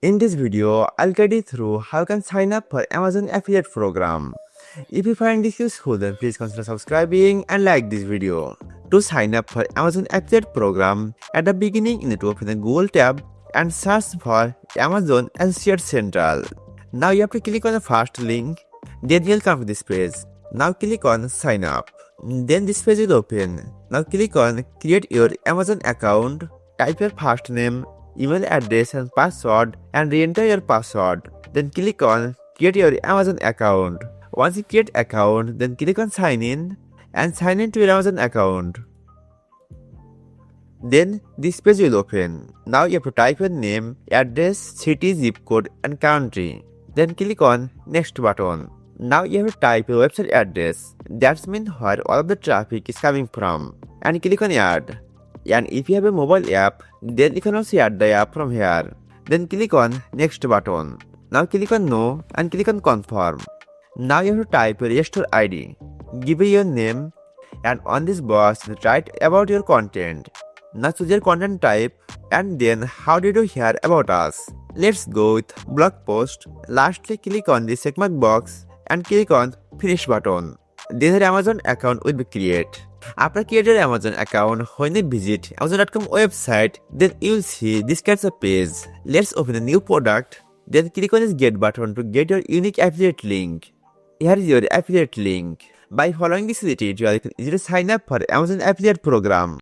In this video, I'll guide you through how you can sign up for Amazon affiliate program. If you find this useful, then please consider subscribing and like this video. To sign up for Amazon affiliate program, at the beginning you need to open the Google tab and search for Amazon Associate Central. Now you have to click on the first link, then you'll come to this page. Now click on sign up. Then this page will open. Now click on create your Amazon account, type your first name, email address and password and re-enter your password. Then click on create your Amazon account. Once you create account, then click on sign in and sign in to your Amazon account. Then this page will open. Now you have to type your name, address, city, zip code and country. Then click on next button. Now you have to type your website address. That's mean where all of the traffic is coming from. And click on add. And if you have a mobile app, then you can also add the app from here. Then click on next button. Now click on no and click on confirm. Now you have to type your restore ID. Give your name and on this box write about your content. Now choose your content type and then how did you hear about us. Let's go with blog post. Lastly click on the checkmark box and click on finish button. Then your Amazon account will be created. After creating your Amazon account, when you visit Amazon.com website, then you will see this kind of page. Let's open a new product. Then click on this get button to get your unique affiliate link. Here is your affiliate link. By following this tutorial, you can easily sign up for Amazon affiliate program.